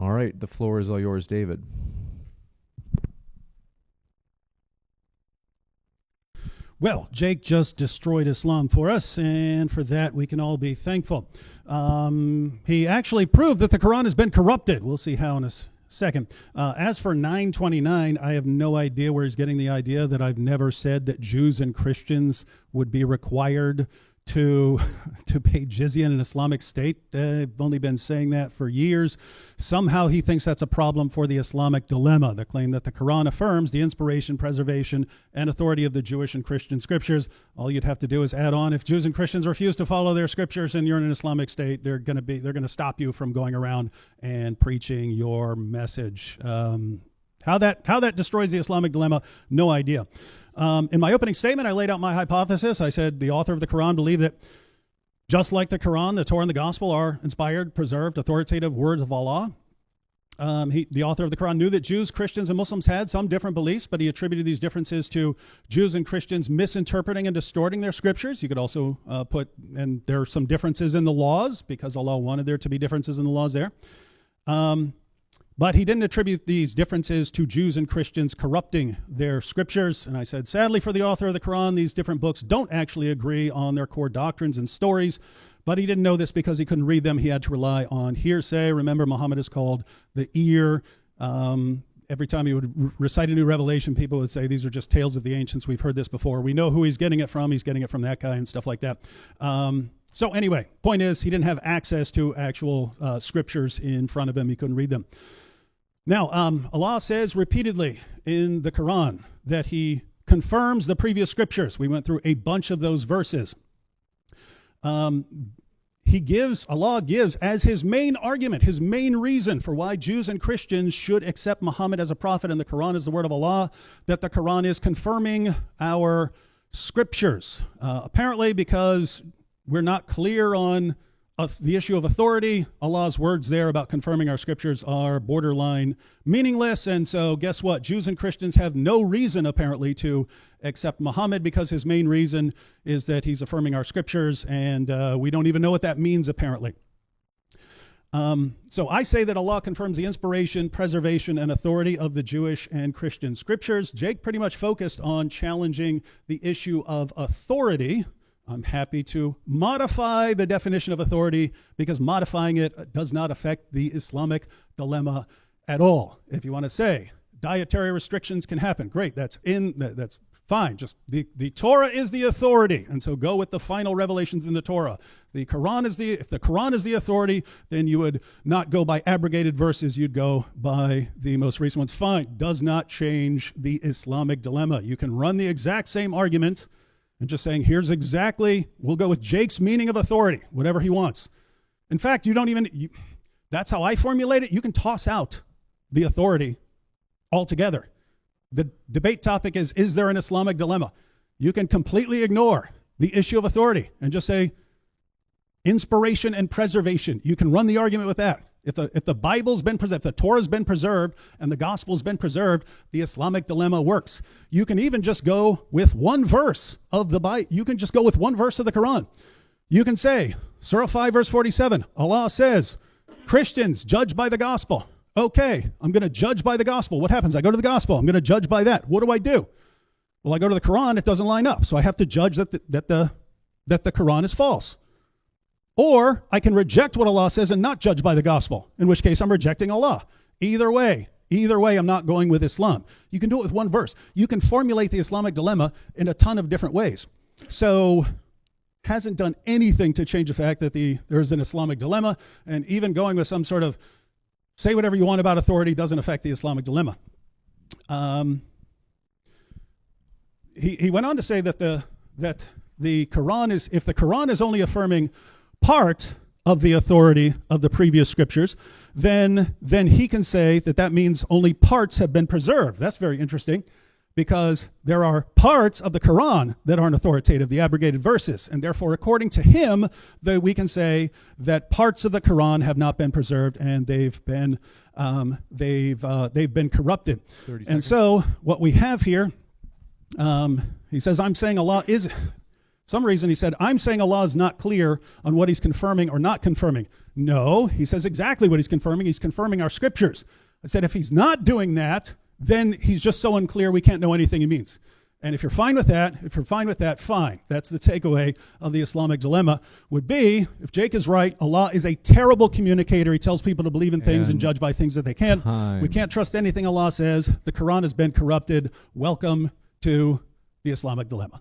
All right, the floor is all yours, David. Well, Jake just destroyed Islam for us, and for that we can all be thankful. He actually proved that the Quran has been corrupted. We'll see how in a second. As for 929, I have no idea where he's getting the idea that I've never said that Jews and Christians would be required to pay jizya in an Islamic state. I've only been saying that for years. Somehow he thinks that's a problem for the Islamic dilemma, the claim that the Quran affirms the inspiration, preservation, and authority of the Jewish and Christian scriptures. All you'd have to do is add on, if Jews and Christians refuse to follow their scriptures and you're in an Islamic state, they're going to stop you from going around and preaching your message. How that destroys the Islamic dilemma, no idea. In my opening statement, I laid out my hypothesis. I said the author of the Quran believed that just like the Quran, the Torah and the Gospel are inspired, preserved, authoritative words of Allah. The author of the Quran knew that Jews, Christians, and Muslims had some different beliefs, but he attributed these differences to Jews and Christians misinterpreting and distorting their scriptures. You could also and there are some differences in the laws because Allah wanted there to be differences in the laws there. But he didn't attribute these differences to Jews and Christians corrupting their scriptures. And I said, sadly for the author of the Quran, these different books don't actually agree on their core doctrines and stories. But he didn't know this because he couldn't read them. He had to rely on hearsay. Remember, Muhammad is called the ear. Every time he would recite a new revelation, people would say, these are just tales of the ancients. We've heard this before. We know who he's getting it from. He's getting it from that guy and stuff like that. So anyway, point is, he didn't have access to actual scriptures in front of him. He couldn't read them. Now, Allah says repeatedly in the Quran that he confirms the previous scriptures. We went through a bunch of those verses. Allah gives as his main argument, his main reason for why Jews and Christians should accept Muhammad as a prophet and the Quran is the word of Allah, that the Quran is confirming our scriptures. Apparently because we're not clear on the issue of authority, Allah's words there about confirming our scriptures are borderline meaningless. And so guess what? Jews and Christians have no reason apparently to accept Muhammad because his main reason is that he's affirming our scriptures, and we don't even know what that means apparently. So I say that Allah confirms the inspiration, preservation, and authority of the Jewish and Christian scriptures. Jake pretty much focused on challenging the issue of authority. I'm happy to modify the definition of authority because modifying it does not affect the Islamic dilemma at all. If you want to say dietary restrictions can happen, great, that's fine. Just the Torah is the authority, and so go with the final revelations in the Torah. If the Quran is the authority, then you would not go by abrogated verses, you'd go by the most recent ones. Fine, does not change the Islamic dilemma. You can run the exact same argument and just saying, we'll go with Jake's meaning of authority, whatever he wants. In fact, that's how I formulate it. You can toss out the authority altogether. The debate topic is there an Islamic dilemma? You can completely ignore the issue of authority and just say inspiration and preservation. You can run the argument with that. If the Bible's been preserved, if the Torah's been preserved, and the Gospel's been preserved, the Islamic dilemma works. You can even just go with one verse of the Bible. You can just go with one verse of the Quran. You can say, Surah 5, verse 47, Allah says, Christians judge by the Gospel. Okay, I'm going to judge by the Gospel. What happens? I go to the Gospel. I'm going to judge by that. What do I do? Well, I go to the Quran. It doesn't line up. So I have to judge that the Quran is false. Or I can reject what Allah says and not judge by the Gospel, in which case I'm rejecting Allah. Either way, I'm not going with Islam. You can do it with one verse. You can formulate the Islamic dilemma in a ton of different ways. So hasn't done anything to change the fact that there's an Islamic dilemma, and even going with some sort of say whatever you want about authority doesn't affect the Islamic dilemma. He went on to say that the Quran is, if the Quran is only affirming part of the authority of the previous scriptures, then he can say that means only parts have been preserved. That's very interesting, because there are parts of the Quran that aren't authoritative, the abrogated verses, and therefore, according to him, we can say that parts of the Quran have not been preserved and they've been corrupted. And so, what we have here, he says, I'm saying Allah is. some reason he said, I'm saying Allah is not clear on what he's confirming or not confirming. No, he says exactly what he's confirming. He's confirming our scriptures. I said, if he's not doing that, then he's just so unclear we can't know anything he means. And if you're fine with that, fine. That's the takeaway of the Islamic dilemma would be, if Jake is right, Allah is a terrible communicator. He tells people to believe in things and judge by things that they can't. We can't trust anything Allah says. The Quran has been corrupted. Welcome to the Islamic dilemma.